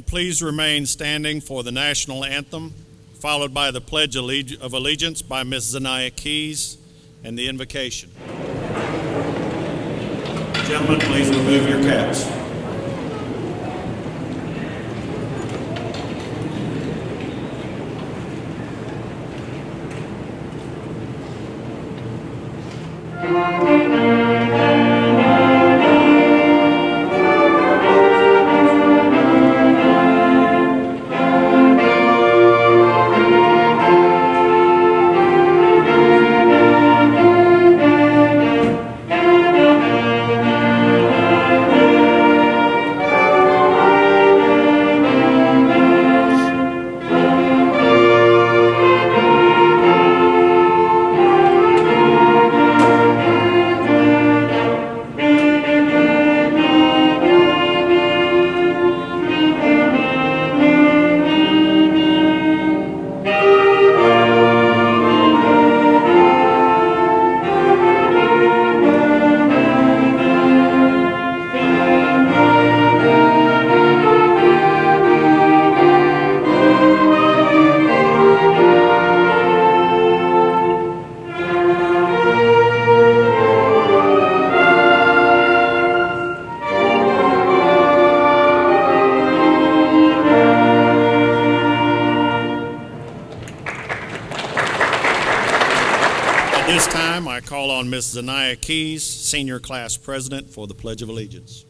please remain standing for the national anthem, followed by the Pledge of Allegiance by Ms. Zaria Keys and the invocation. Gentlemen, please remove your caps. Ms. Zaria Keys, Senior Class President, for the Pledge of Allegiance.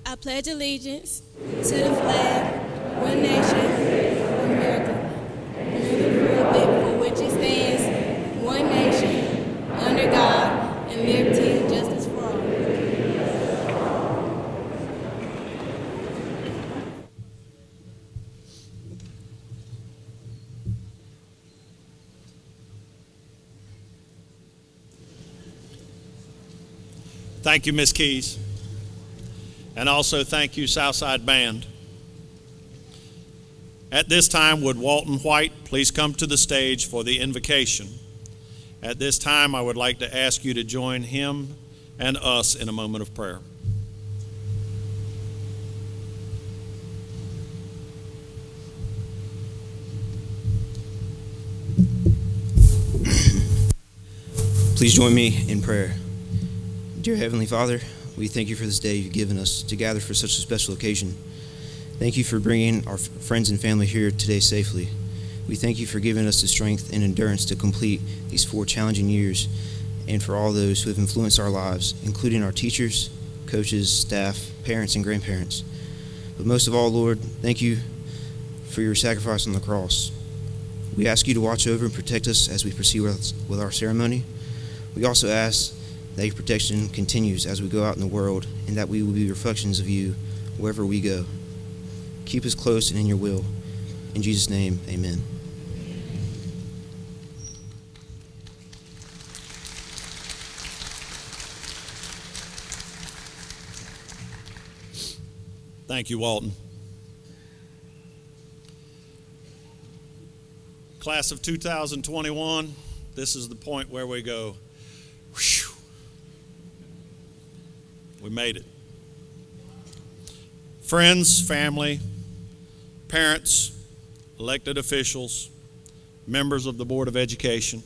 I pledge allegiance to the flag, one nation, America, and to the republic for which it stands, one nation, under God, and liberty and justice for all. Thank you, Ms. Keys. And also thank you, Southside Band. At this time, would Walton White please come to the stage for the invocation? At this time, I would like to ask you to join him and us in a moment of prayer. Please join me in prayer. Dear Heavenly Father, we thank you for this day you've given us to gather for such a special occasion. Thank you for bringing our friends and family here today safely. We thank you for giving us the strength and endurance to complete these 4 challenging years, and for all those who have influenced our lives, including our teachers, coaches, staff, parents, and grandparents. But most of all, Lord, thank you for your sacrifice on the cross. We ask you to watch over and protect us as we proceed with our ceremony. We also ask that your protection continues as we go out in the world, and that we will be reflections of you wherever we go. Keep us close and in your will. In Jesus' name, amen. Thank you, Walton. Class of 2021, this is the point where we go, whew. We made it. Friends, family, parents, elected officials, members of the Board of Education,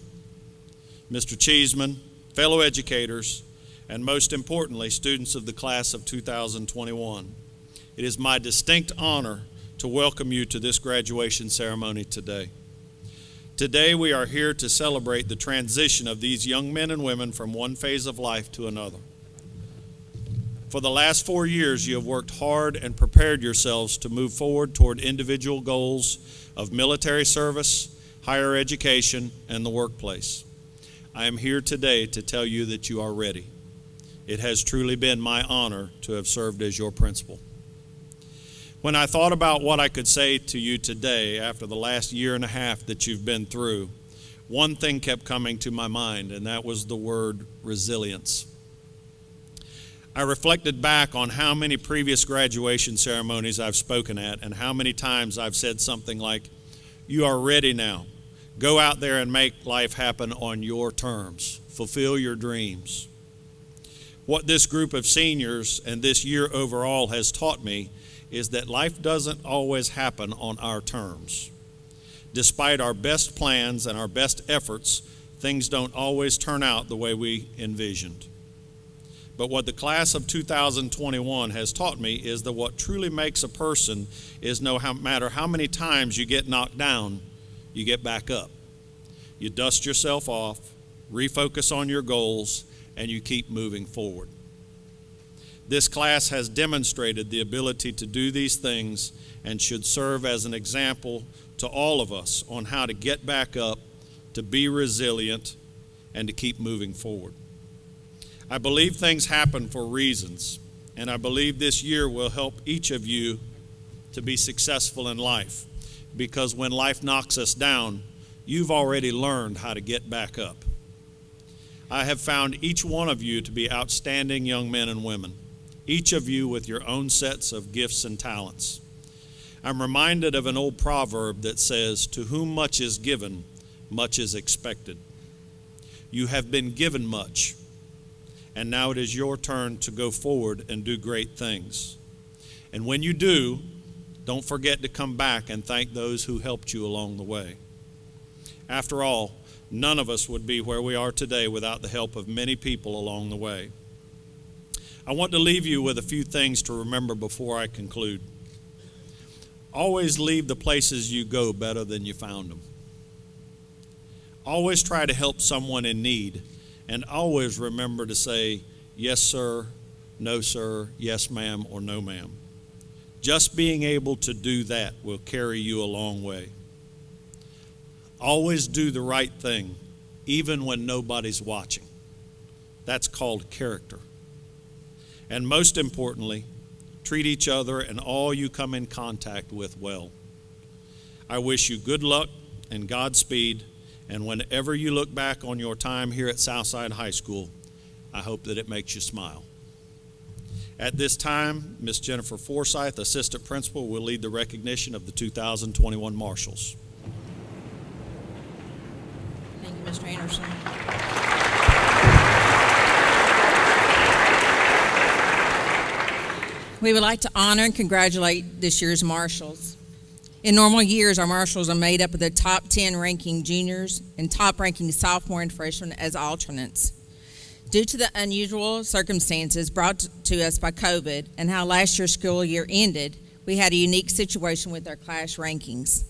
Mr. Cheeseman, fellow educators, and most importantly, students of the class of 2021. It is my distinct honor to welcome you to this graduation ceremony today. Today we are here to celebrate the transition of these young men and women from one phase of life to another. For the last 4 years, you have worked hard and prepared yourselves to move forward toward individual goals of military service, higher education, and the workplace. I am here today to tell you that you are ready. It has truly been my honor to have served as your principal. When I thought about what I could say to you today after the last 1.5 years that you've been through, one thing kept coming to my mind, and that was the word resilience. I reflected back on how many previous graduation ceremonies I've spoken at and how many times I've said something like, "You are ready now. Go out there and make life happen on your terms. Fulfill your dreams." What this group of seniors and this year overall has taught me is that life doesn't always happen on our terms. Despite our best plans and our best efforts, things don't always turn out the way we envisioned. But what the class of 2021 has taught me is that what truly makes a person is no matter how many times you get knocked down, you get back up. You dust yourself off, refocus on your goals, and you keep moving forward. This class has demonstrated the ability to do these things and should serve as an example to all of us on how to get back up, to be resilient, and to keep moving forward. I believe things happen for reasons, and I believe this year will help each of you to be successful in life, because when life knocks us down, you've already learned how to get back up. I have found each one of you to be outstanding young men and women, each of you with your own sets of gifts and talents. I'm reminded of an old proverb that says, "To whom much is given, much is expected." You have been given much, and now it is your turn to go forward and do great things. And when you do, don't forget to come back and thank those who helped you along the way. After all, none of us would be where we are today without the help of many people along the way. I want to leave you with a few things to remember before I conclude. Always leave the places you go better than you found them. Always try to help someone in need, and always remember to say, "Yes, sir," "No, sir," "Yes, ma'am," or "No, ma'am." Just being able to do that will carry you a long way. Always do the right thing, even when nobody's watching. That's called character. And most importantly, treat each other and all you come in contact with well. I wish you good luck and Godspeed, and whenever you look back on your time here at Southside High School, I hope that it makes you smile. At this time, Ms. Jennifer Forsyth, Assistant Principal, will lead the recognition of the 2021 Marshals. Thank you, Mr. Anderson. We would like to honor and congratulate this year's Marshals. In normal years, our Marshals are made up of the top 10 ranking juniors and top ranking sophomore and freshmen as alternates. Due to the unusual circumstances brought to us by COVID and how last year's school year ended, we had a unique situation with our class rankings.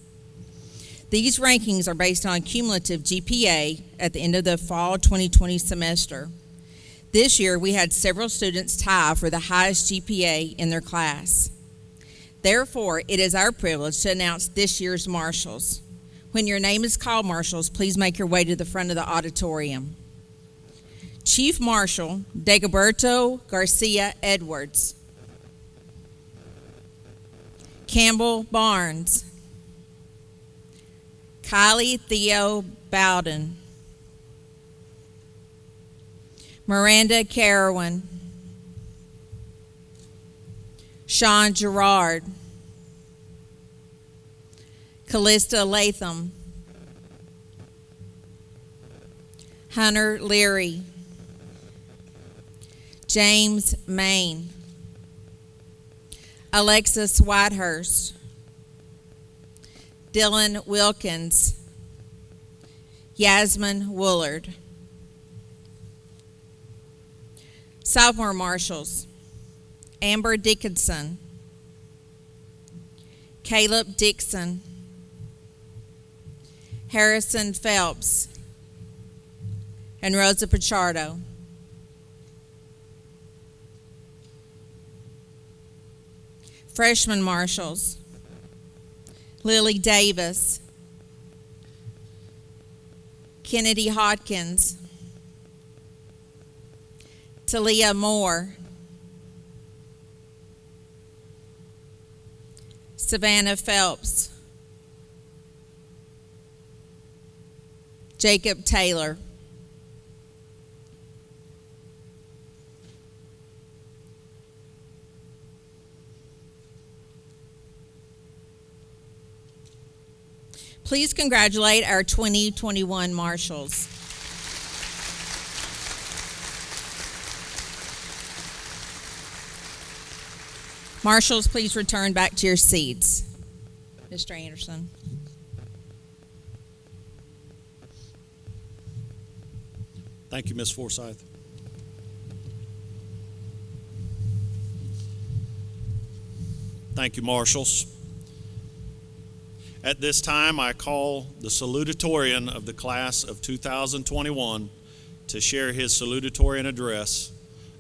These rankings are based on cumulative GPA at the end of the fall 2020 semester. This year, we had several students tie for the highest GPA in their class. Therefore, it is our privilege to announce this year's Marshals. When your name is called, Marshals, please make your way to the front of the auditorium. Chief Marshal Dagoberto Garcia Edwards. Campbell Barnes. Kylie Theo Bowden. Miranda Carowin. Sean Gerard. Callista Latham. Hunter Leary. James Main. Alexis Whitehurst. Dylan Wilkins. Yasmin Woolard. Sophomore Marshals: Amber Dickinson, Caleb Dixon, Harrison Phelps, and Rosa Pichardo. Freshman Marshals: Lily Davis, Kennedy Hodkins, Talia Moore, Savannah Phelps, Jacob Taylor. Please congratulate our 2021 Marshals. Marshals, please return back to your seats. Mr. Anderson. Thank you, Ms. Forsyth. Thank you, Marshals. At this time, I call the salutatorian of the class of 2021 to share his salutatorian address,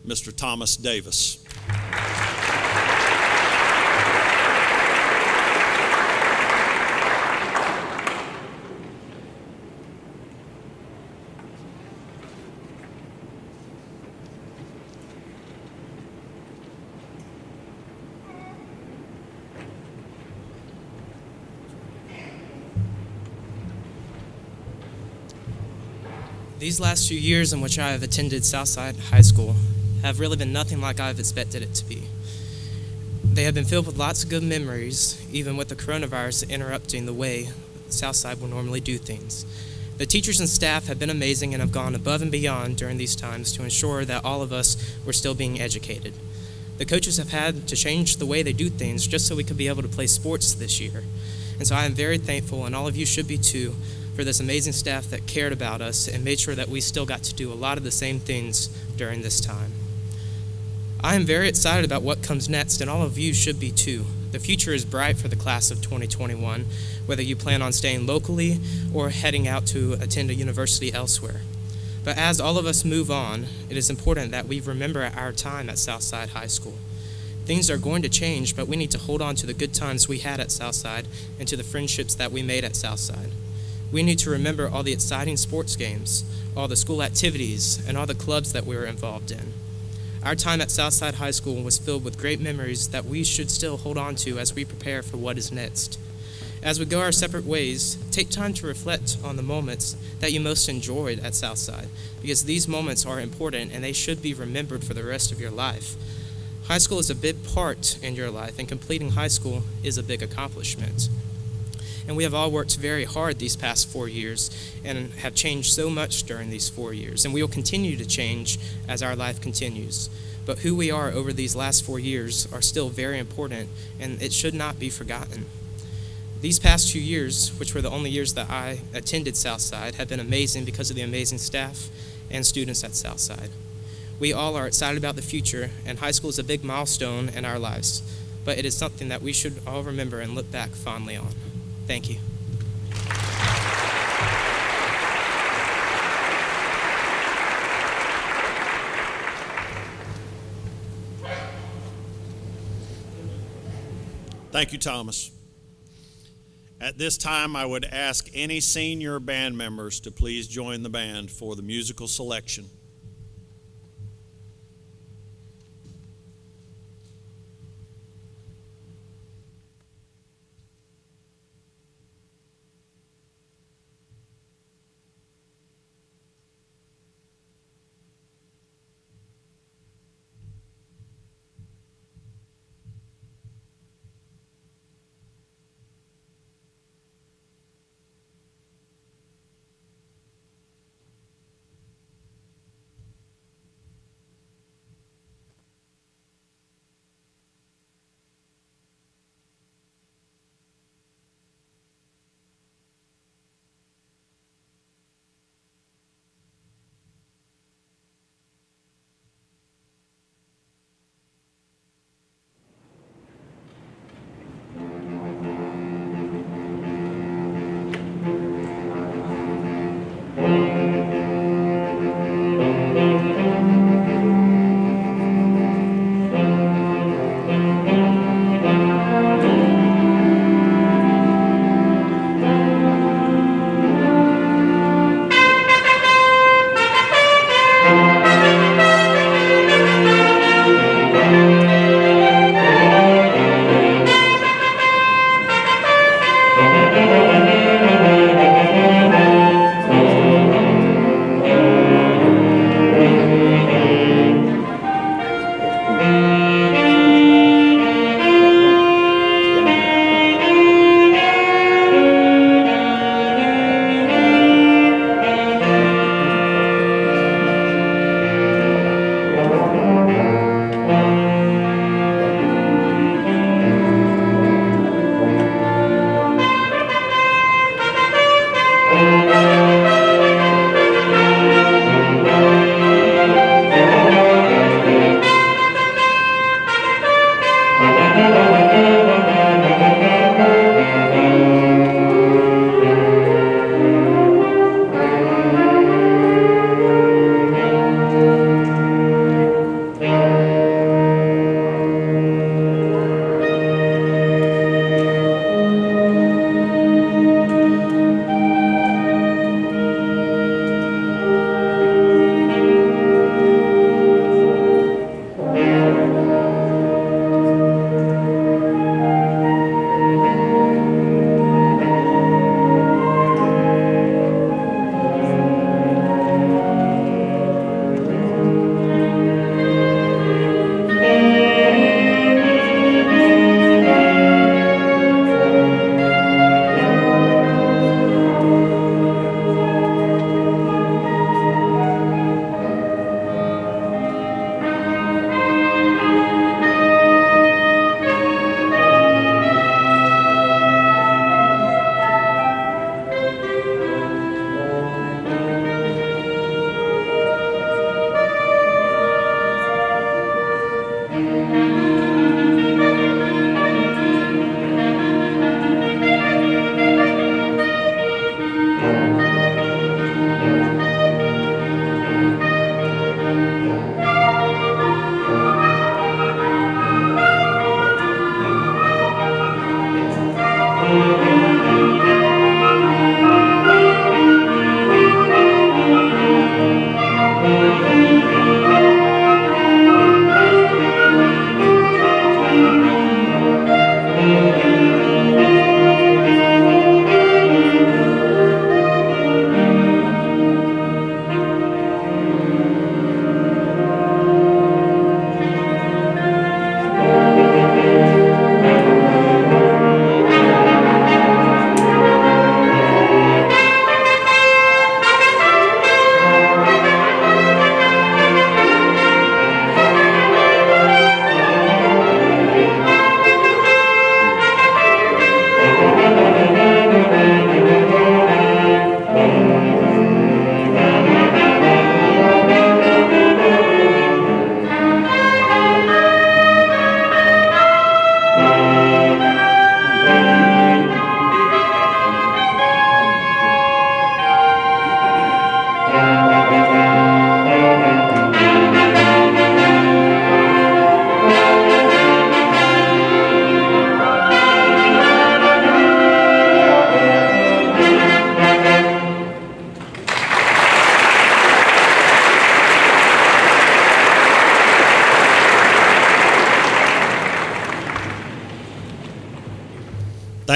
Mr. Thomas Davis. These last few years in which I have attended Southside High School have really been nothing like I've expected it to be. They have been filled with lots of good memories, even with the coronavirus interrupting the way Southside will normally do things. The teachers and staff have been amazing and have gone above and beyond during these times to ensure that all of us were still being educated. The coaches have had to change the way they do things just so we could be able to play sports this year. And so I am very thankful, and all of you should be too, for this amazing staff that cared about us and made sure that we still got to do a lot of the same things during this time. I am very excited about what comes next, and all of you should be too. The future is bright for the class of 2021, whether you plan on staying locally or heading out to attend a university elsewhere. But as all of us move on, it is important that we remember our time at Southside High School. Things are going to change, but we need to hold on to the good times we had at Southside and to the friendships that we made at Southside. We need to remember all the exciting sports games, all the school activities, and all the clubs that we were involved in. Our time at Southside High School was filled with great memories that we should still hold on to as we prepare for what is next. As we go our separate ways, take time to reflect on the moments that you most enjoyed at Southside, because these moments are important and they should be remembered for the rest of your life. High school is a big part in your life, and completing high school is a big accomplishment. And we have all worked very hard these past 4 years and have changed so much during these 4 years. And we will continue to change as our life continues. But who we are over these last 4 years are still very important, and it should not be forgotten. These past 2 years, which were the only years that I attended Southside, have been amazing because of the amazing staff and students at Southside. We all are excited about the future, and high school is a big milestone in our lives. But it is something that we should all remember and look back fondly on. Thank you. Thank you, Thomas. At this time, I would ask any senior band members to please join the band for the musical selection.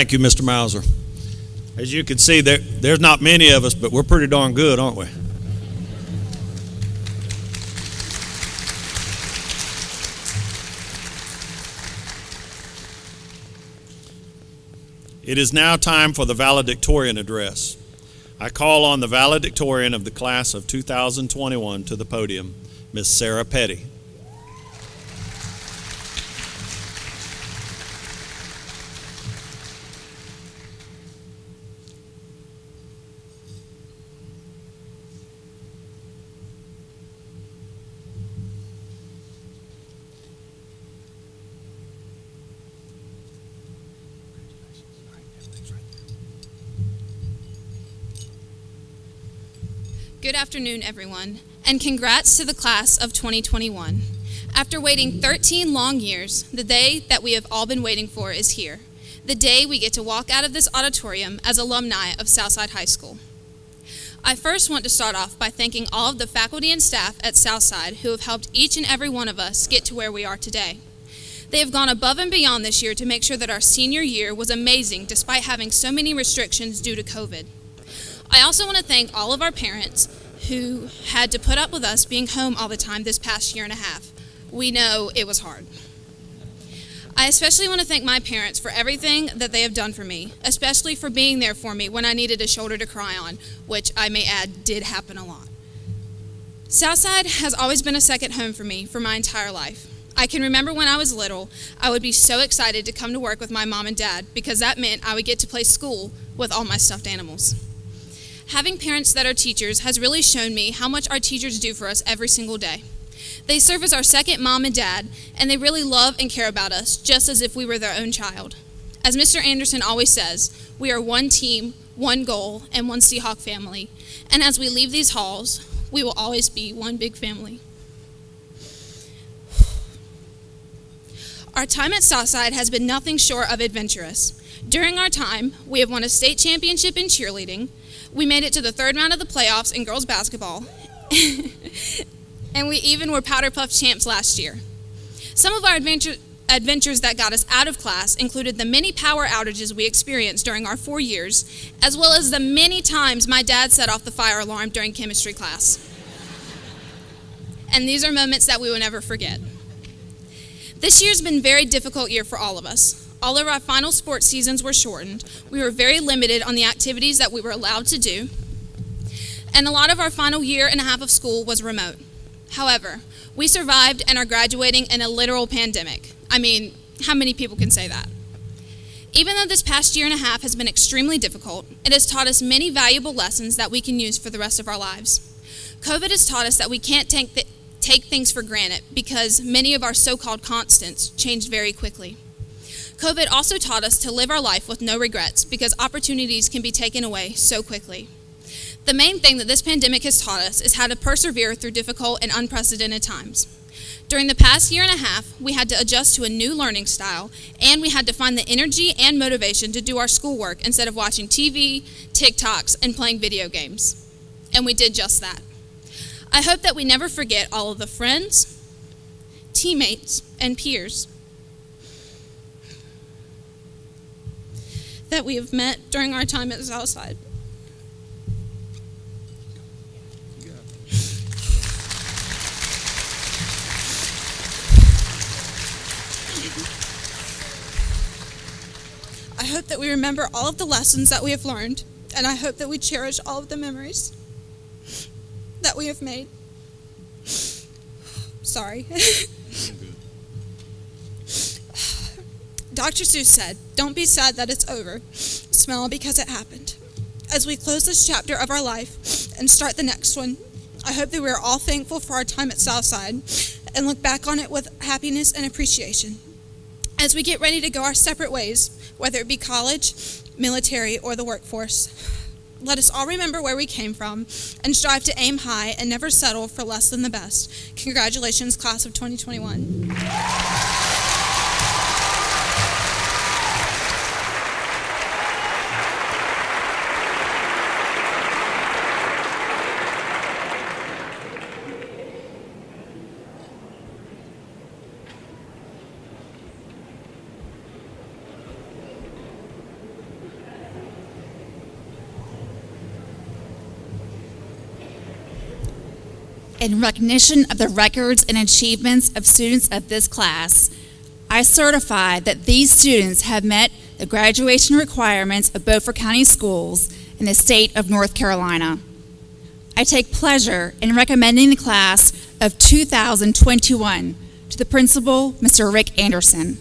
Thank you, Mr. Mauser. As you can see, there's not many of us, but we're pretty darn good, aren't we? It is now time for the valedictorian address. I call on the valedictorian of the class of 2021 to the podium, Miss Sare Petty. Good afternoon, everyone, and congrats to the class of 2021. After waiting 13 long years, the day that we have all been waiting for is here. The day we get to walk out of this auditorium as alumni of Southside High School. I first want to start off by thanking all of the faculty and staff at Southside who have helped each and every one of us get to where we are today. They have gone above and beyond this year to make sure that our senior year was amazing despite having so many restrictions due to COVID. I also want to thank all of our parents who had to put up with us being home all the time this past year and a half. We know it was hard. I especially want to thank my parents for everything that they have done for me, especially for being there for me when I needed a shoulder to cry on, which I may add did happen a lot. Southside has always been a second home for me for my entire life. I can remember when I was little, I would be so excited to come to work with my mom and dad because that meant I would get to play school with all my stuffed animals. Having parents that are teachers has really shown me how much our teachers do for us every single day. They serve as our second mom and dad, and they really love and care about us, just as if we were their own child. As Mr. Anderson always says, we are one team, one goal, and one Seahawk family. And as we leave these halls, we will always be one big family. Our time at Southside has been nothing short of adventurous. During our time, we have won a state championship in cheerleading. We made it to the third round of the playoffs in girls basketball. And we even were Powder Puff champs last year. Some of our adventures that got us out of class included the many power outages we experienced during our 4 years, as well as the many times my dad set off the fire alarm during chemistry class. And these are moments that we will never forget. This year's been a very difficult year for all of us. All of our final sports seasons were shortened. We were very limited on the activities that we were allowed to do. And a lot of our final year and a half of school was remote. However, we survived and are graduating in a literal pandemic. I mean, how many people can say that? Even though this past year and a half has been extremely difficult, it has taught us many valuable lessons that we can use for the rest of our lives. COVID has taught us that we can't take things for granted because many of our so-called constants changed very quickly. COVID also taught us to live our life with no regrets because opportunities can be taken away so quickly. The main thing that this pandemic has taught us is how to persevere through difficult and unprecedented times. During the past year and a half, we had to adjust to a new learning style, and we had to find the energy and motivation to do our schoolwork instead of watching TV, TikToks, and playing video games. And we did just that. I hope that we never forget all of the friends, teammates, and peers that we have met during our time at Southside. I hope that we remember all of the lessons that we have learned, and I hope that we cherish all of the memories that we have made. Sorry. Dr. Seuss said, "Don't be sad that it's over. Smile because it happened." As we close this chapter of our life and start the next one, I hope that we are all thankful for our time at Southside and look back on it with happiness and appreciation. As we get ready to go our separate ways, whether it be college, military, or the workforce, let us all remember where we came from and strive to aim high and never settle for less than the best. Congratulations, class of 2021. In recognition of the records and achievements of students of this class, I certify that these students have met the graduation requirements of Beaufort County Schools in the state of North Carolina. I take pleasure in recommending the class of 2021 to the principal, Mr. Rick Anderson.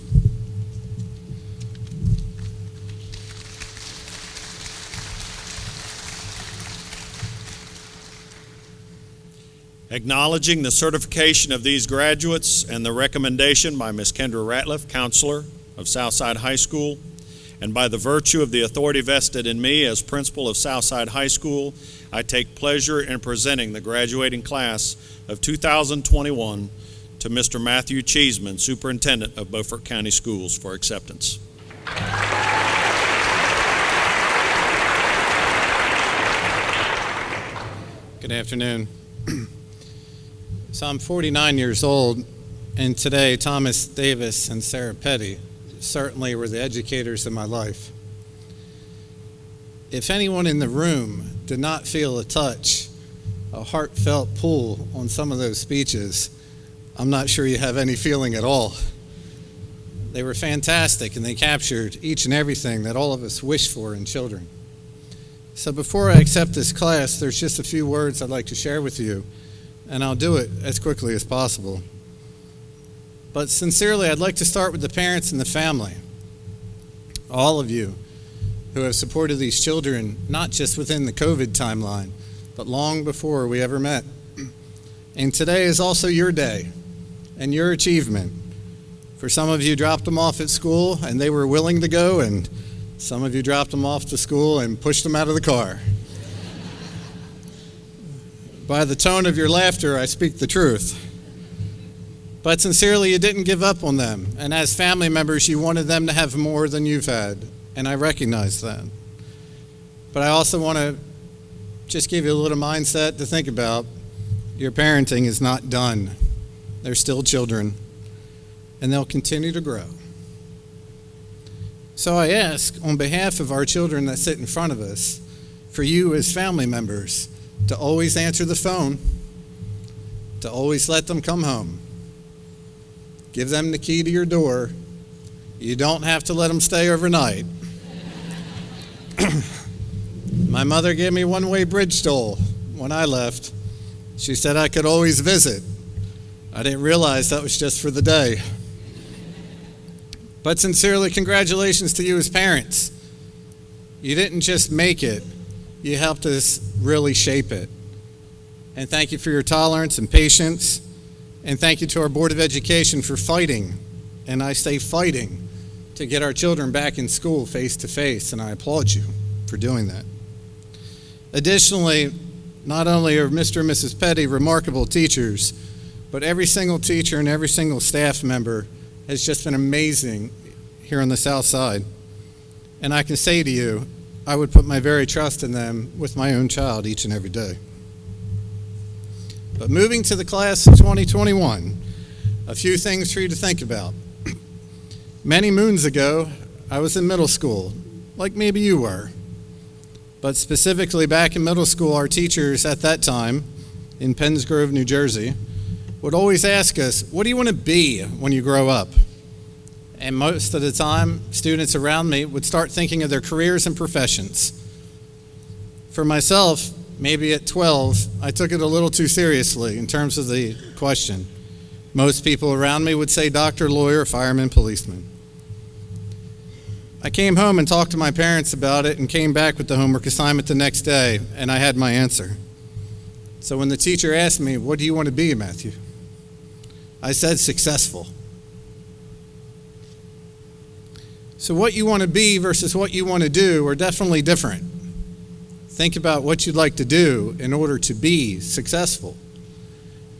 Acknowledging the certification of these graduates and the recommendation by Ms. Kendra Ratliff, counselor of Southside High School, and by the virtue of the authority vested in me as principal of Southside High School, I take pleasure in presenting the graduating class of 2021 to Mr. Matthew Cheeseman, Superintendent of Beaufort County Schools, for acceptance. Good afternoon. So I'm 49 years old, and today Thomas Davis and Sarah Petty certainly were the educators in my life. If anyone in the room did not feel a touch, a heartfelt pull on some of those speeches, I'm not sure you have any feeling at all. They were fantastic, and they captured each and everything that all of us wish for in children. So before I accept this class, there's just a few words I'd like to share with you, and I'll do it as quickly as possible. But sincerely, I'd like to start with the parents and the family. All of you who have supported these children, not just within the COVID timeline, but long before we ever met. And today is also your day and your achievement. For some of you dropped them off at school and they were willing to go, and some of you dropped them off to school and pushed them out of the car. By the tone of your laughter, I speak the truth. But sincerely, you didn't give up on them. And as family members, you wanted them to have more than you've had. And I recognize that. But I also want to just give you a little mindset to think about. Your parenting is not done. They're still children. And they'll continue to grow. So I ask, on behalf of our children that sit in front of us, for you as family members, to always answer the phone, to always let them come home. Give them the key to your door. You don't have to let them stay overnight. My mother gave me one-way bridge toll when I left. She said I could always visit. I didn't realize that was just for the day. But sincerely, congratulations to you as parents. You didn't just make it, you helped us really shape it. And thank you for your tolerance and patience. And thank you to our Board of Education for fighting, and I say fighting, to get our children back in school face to face, and I applaud you for doing that. Additionally, not only are Mr. and Mrs. Petty remarkable teachers, but every single teacher and every single staff member has just been amazing here on the South Side. And I can say to you, I would put my very trust in them with my own child each and every day. But moving to the class of 2021, a few things for you to think about. Many moons ago, I was in middle school, like maybe you were. But specifically back in middle school, our teachers at that time in Penns Grove, New Jersey, would always ask us, what do you want to be when you grow up? And most of the time, students around me would start thinking of their careers and professions. For myself, maybe at 12, I took it a little too seriously in terms of the question. Most people around me would say doctor, lawyer, fireman, policeman. I came home and talked to my parents about it and came back with the homework assignment the next day, and I had my answer. So when the teacher asked me, what do you want to be, Matthew? I said successful. So what you want to be versus what you want to do are definitely different. Think about what you'd like to do in order to be successful.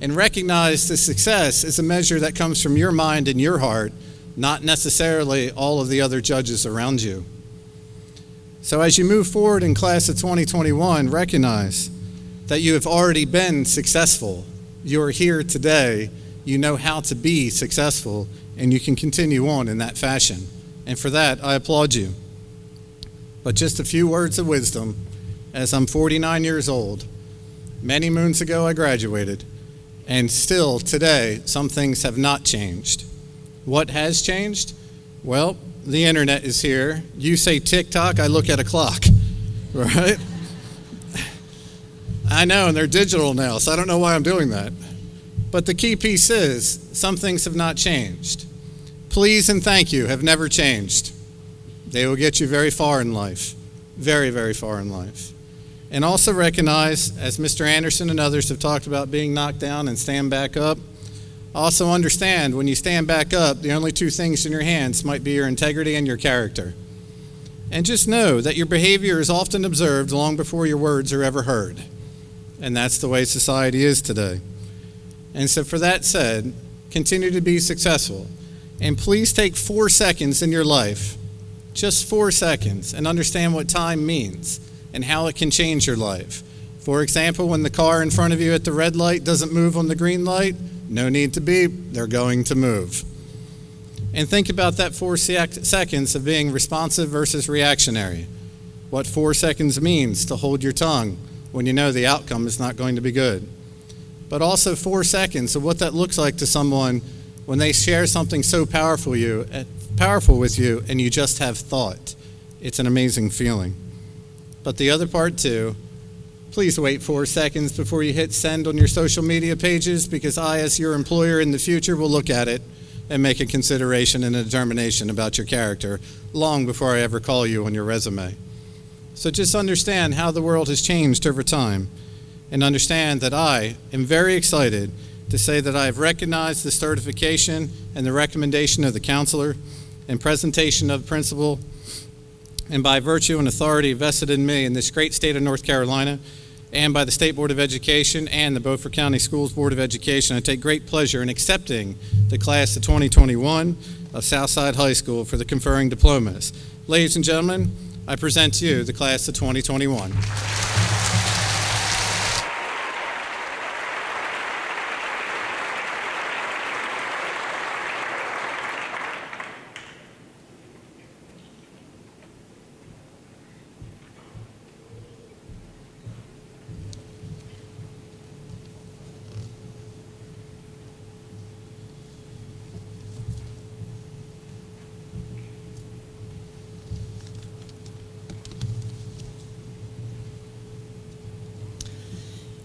And recognize the success is a measure that comes from your mind and your heart, not necessarily all of the other judges around you. So as you move forward in class of 2021, recognize that you have already been successful. You are here today. You know how to be successful, and you can continue on in that fashion. And for that, I applaud you. But just a few words of wisdom. As I'm 49 years old, many moons ago I graduated, and still today some things have not changed. What has changed? Well, the internet is here. You say TikTok, I look at a clock, right? I know, and they're digital now, so I don't know why I'm doing that. But the key piece is, some things have not changed. Please and thank you have never changed. They will get you very far in life, very, very far in life. And also recognize, as Mr. Anderson and others have talked about being knocked down and stand back up, also understand when you stand back up, the only two things in your hands might be your integrity and your character. And just know that your behavior is often observed long before your words are ever heard. And that's the way society is today. And so for that said, continue to be successful. And please take 4 seconds in your life, just 4 seconds, and understand what time means and how it can change your life. For example, when the car in front of you at the red light doesn't move on the green light, no need to beep, they're going to move. And think about that 4 seconds of being responsive versus reactionary. What 4 seconds means to hold your tongue when you know the outcome is not going to be good. But also 4 seconds of what that looks like to someone when they share something so powerful with you and you just have thought. It's an amazing feeling. But the other part too, please wait 4 seconds before you hit send on your social media pages, because I, as your employer in the future, will look at it and make a consideration and a determination about your character long before I ever call you on your resume. So just understand how the world has changed over time. and understand that I am very excited to say that I have recognized the certification and the recommendation of the counselor and presentation of the principal, and by virtue and authority vested in me in this great state of North Carolina, and by the State Board of Education and the Beaufort County Schools Board of Education, I take great pleasure in accepting the class of 2021 of Southside High School for the conferring diplomas. Ladies and gentlemen, I present to you the class of 2021.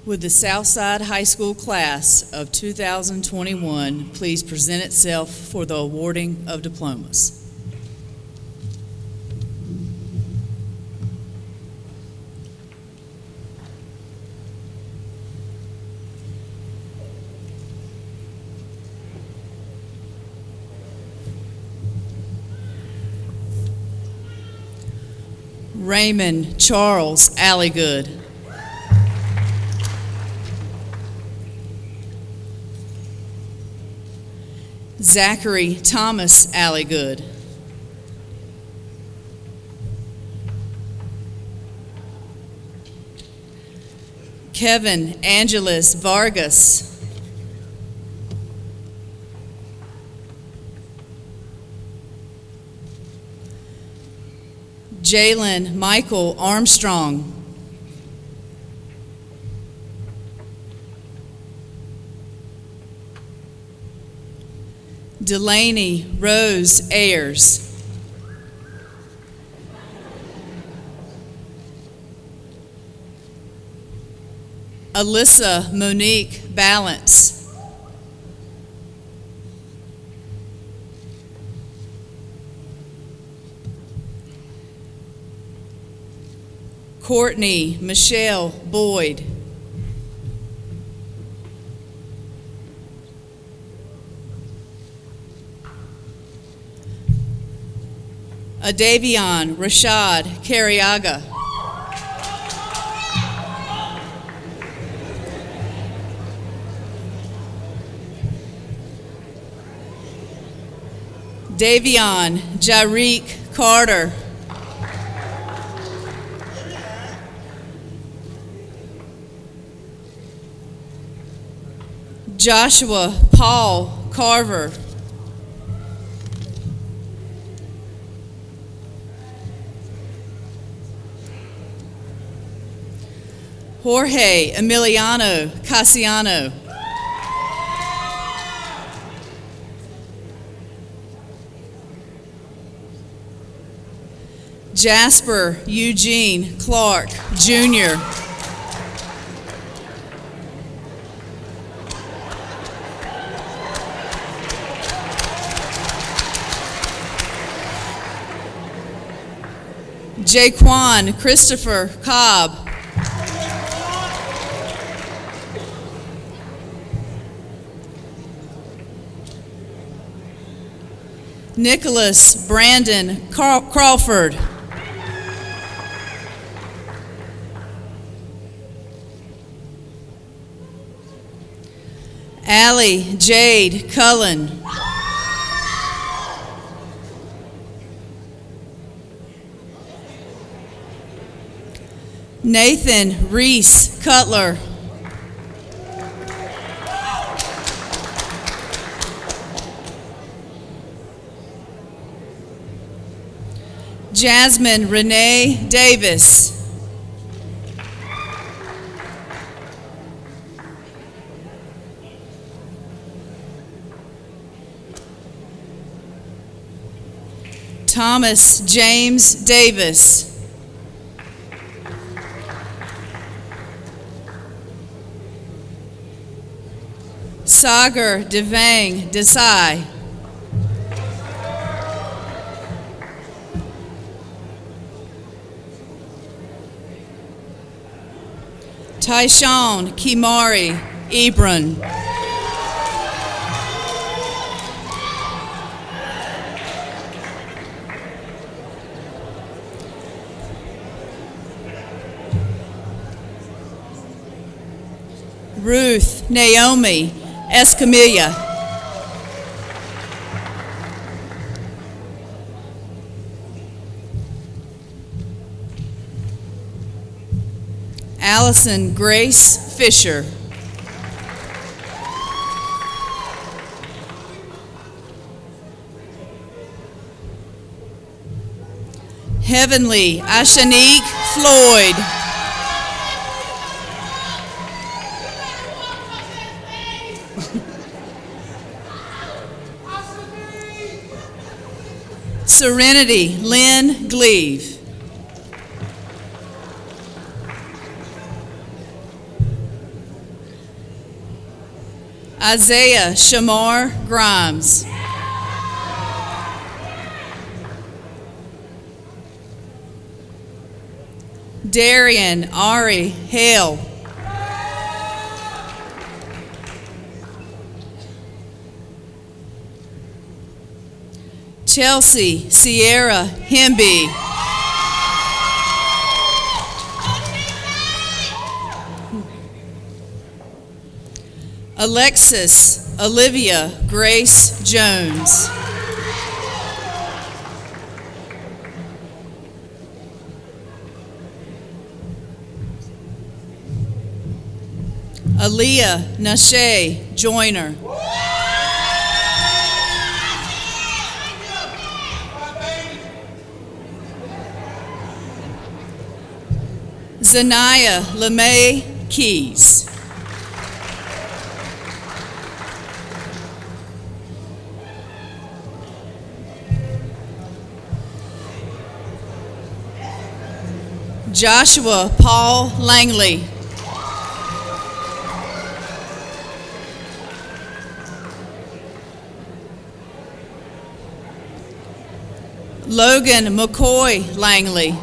Would the Southside High School class of 2021 please present itself for the awarding of diplomas? Raymond Charles Alligood. Zachary Thomas Alligood. Kevin Angeles Vargas. Jalen Michael Armstrong. Delaney Rose Ayers. Alyssa Monique Balance. Courtney Michelle Boyd. Adavion Rashad Carriaga. Davion Jarique Carter. Joshua Paul Carver. Jorge Emiliano Casiano. Jasper Eugene Clark, Jr. Jaquan Christopher Cobb. Nicholas Brandon Crawford. Allie Jade Cullen. Nathan Reese Cutler. Jasmine Renee Davis. Thomas James Davis. Sagar Devang Desai. Tyshawn Kimari Ebron. Ruth Naomi Escamilla. Allison Grace Fisher. Heavenly Ashanique Floyd. Serenity Lynn Gleave. Isaiah Shamar Grimes. Darian Ari Hale. Chelsea Sierra Hemby. Alexis Olivia Grace Jones. Aaliyah Nashe Joyner. Zanaya LeMay Keys. Joshua Paul Langley. Logan McCoy Langley.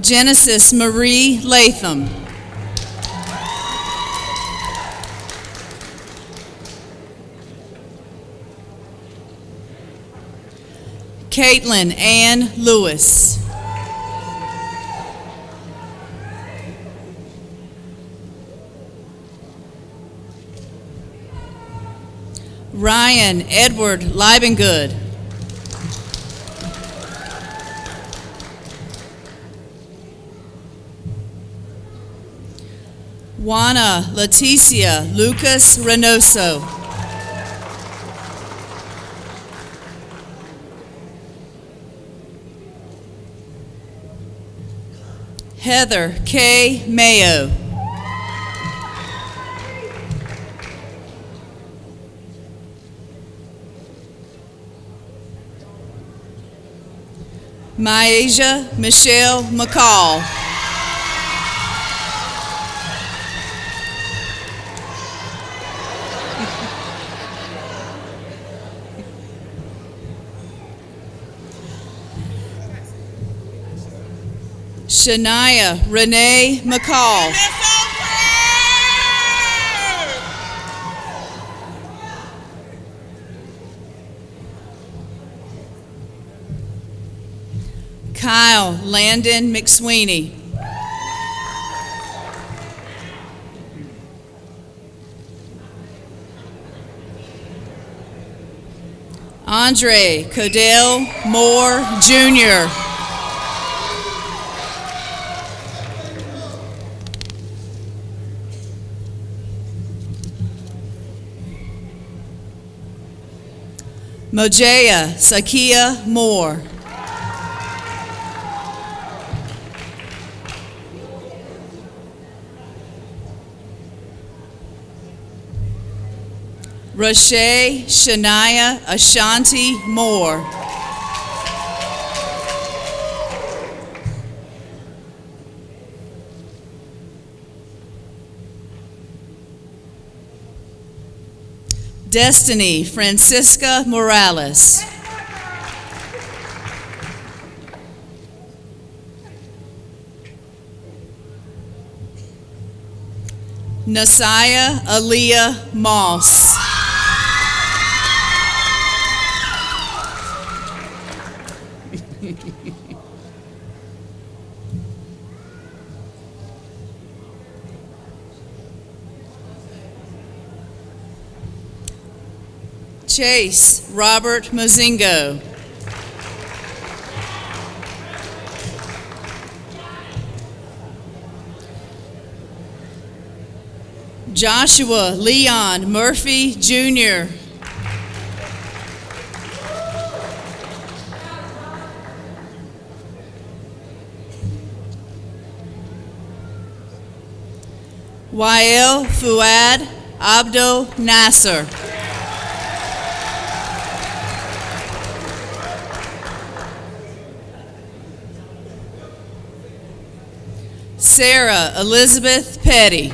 Genesis Marie Latham. Caitlin Ann Lewis. Ryan Edward Liebengood. Juana Leticia Lucas Reynoso. Heather K. Mayo. Myasia Michelle McCall. Shania Renee McCall. Kyle Landon McSweeney. Andre Codell Moore Jr. Mojaya Sakia Moore. Rashay Shania Ashanti Moore. Destiny Francisca Morales. Nasiah Aaliyah Moss. Chase Robert Mozingo. Joshua Leon Murphy, Jr. Wael Fuad Abdul Nasser. Sarah Elizabeth Petty.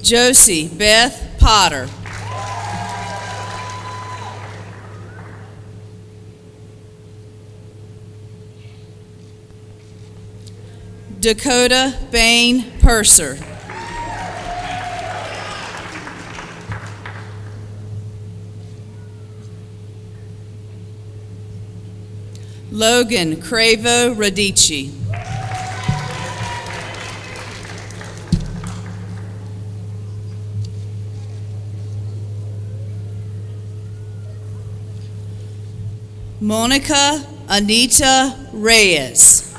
Josie Beth Potter. Dakota Bain Purser. Logan Cravo Radici. Monica Anita Reyes.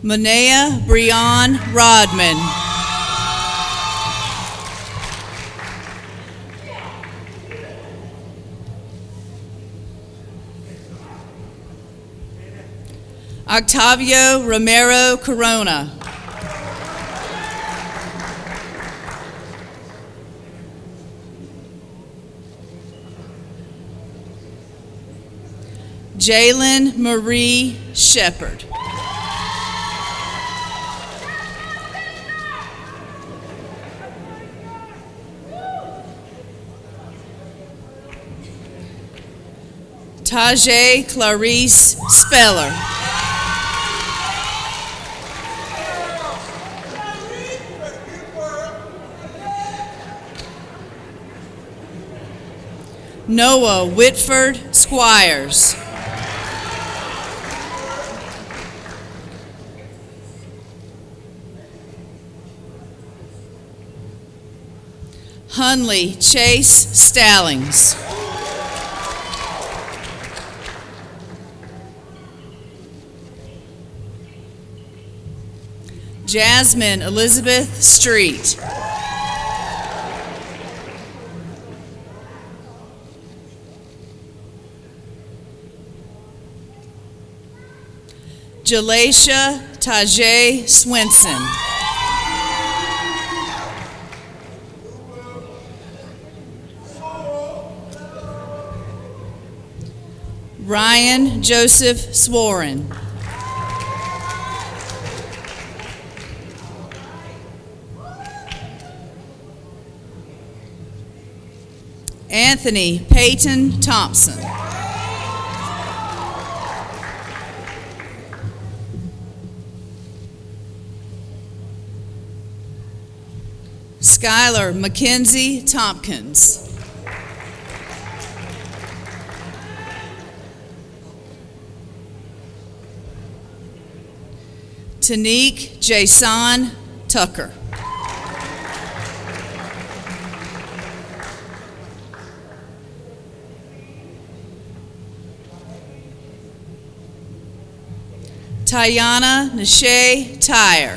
Manea Breon Rodman. Octavio Romero Corona. Jalen Marie Shepard. Tajay Clarice Speller. Noah Whitford Squires. Hunley Chase Stallings. Jasmine Elizabeth Street. Jalaisha Tajay Swinson. Ryan Joseph Sworen. Anthony Peyton Thompson. Skylar Mackenzie Tompkins. Tanique Jason Tucker. Tayana Nashay Tyre.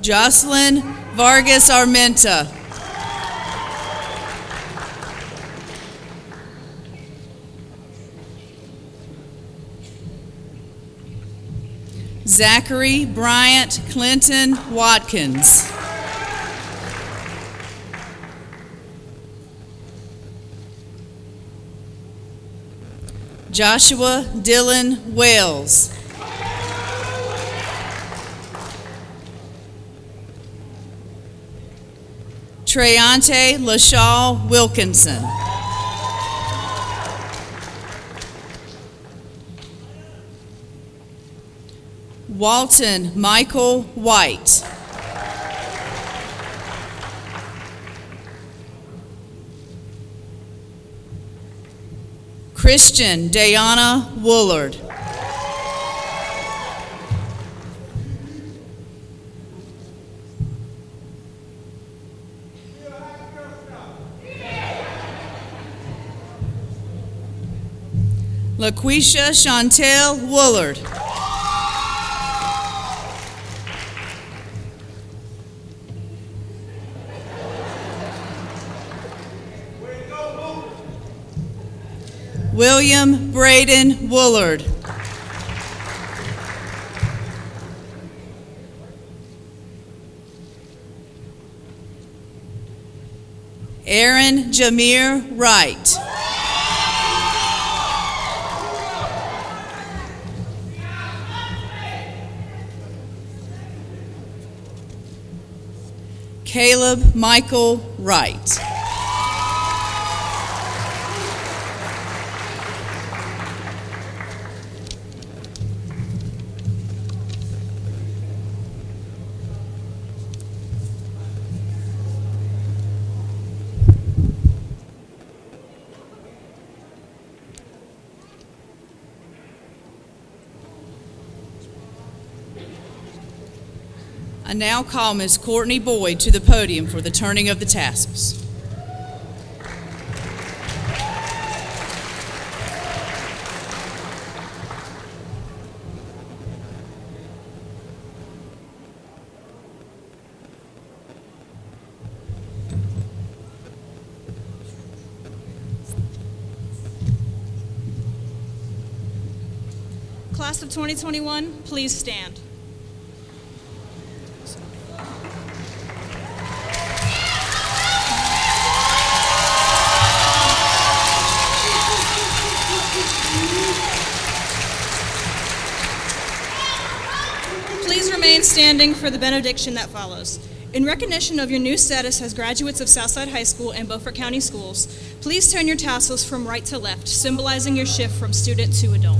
Jocelyn Vargas Armenta. Zachary Bryant Clinton Watkins. Joshua Dylan Wells. Treyante LaShaw Wilkinson. Walton Michael White. Christian Dayana Woolard. LaQuisha Chantel Woolard. William Braden Woolard. Aaron Jameer Wright. Caleb Michael Wright. I now call Ms. Courtney Boyd to the podium for the turning of the tassels. Class of 2021, please stand. Please remain standing for the benediction that follows. In recognition of your new status as graduates of Southside High School and Beaufort County Schools, please turn your tassels from right to left, symbolizing your shift from student to adult.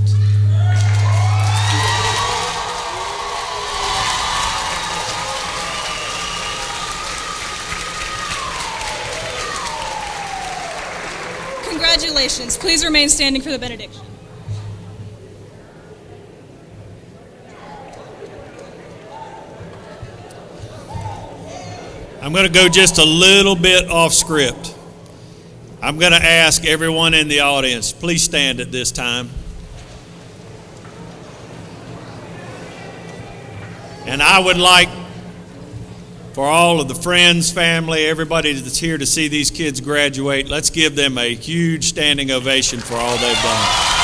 Congratulations. Please remain standing for the benediction. I'm going to go just a little bit off script. I'm going to ask everyone in the audience, please stand at this time. And I would like for all of the friends, family, everybody that's here to see these kids graduate, let's give them a huge standing ovation for all they've done.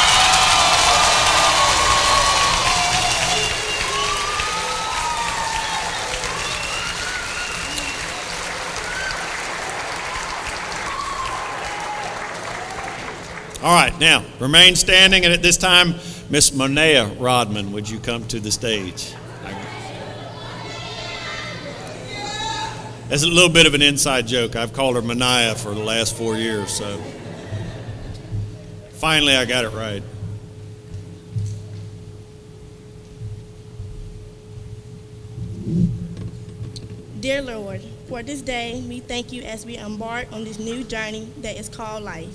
All right, now, remain standing, and at this time, Miss Moraya Rodman, would you come to the stage? That's a little bit of an inside joke. I've called her Moraya for the last 4 years, so finally I got it right. Dear Lord, for this day, we thank you as we embark on this new journey that is called life.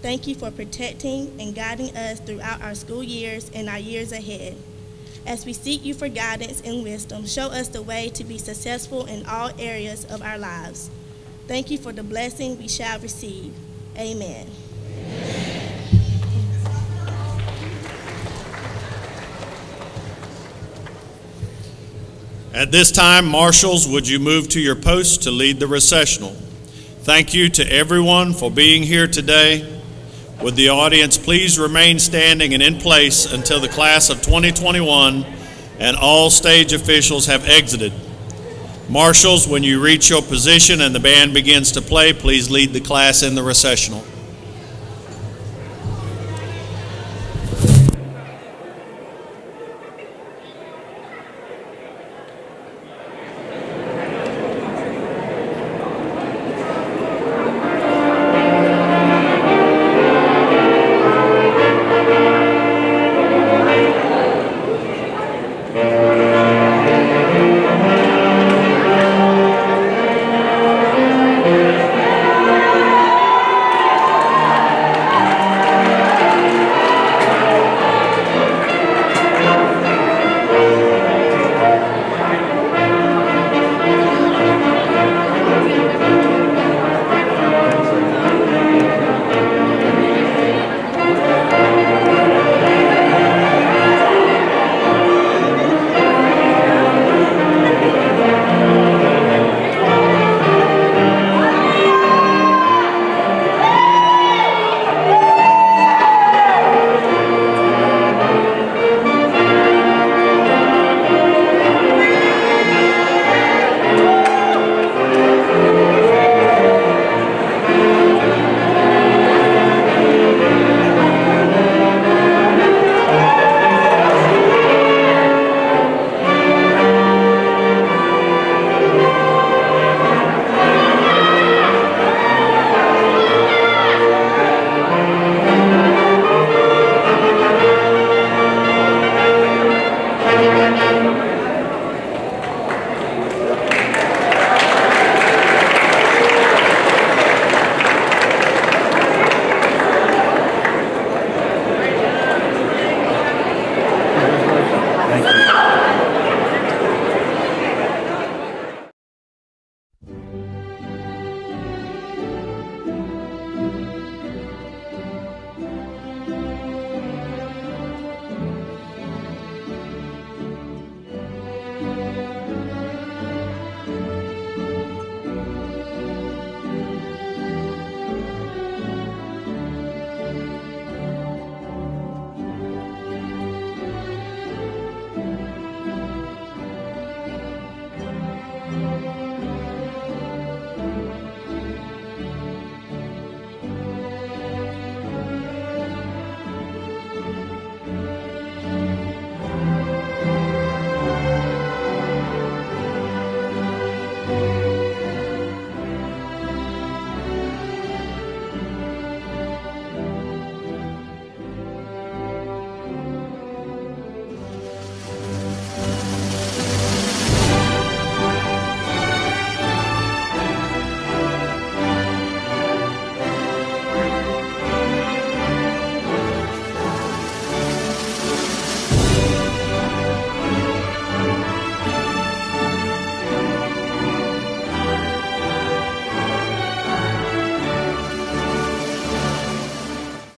Thank you for protecting and guiding us throughout our school years and our years ahead. As we seek you for guidance and wisdom, show us the way to be successful in all areas of our lives. Thank you for the blessing we shall receive. Amen. At this time, Marshals, would you move to your posts to lead the recessional? Thank you to everyone for being here today. Would the audience please remain standing and in place until the class of 2021 and all stage officials have exited. Marshals, when you reach your position and the band begins to play, please lead the class in the recessional.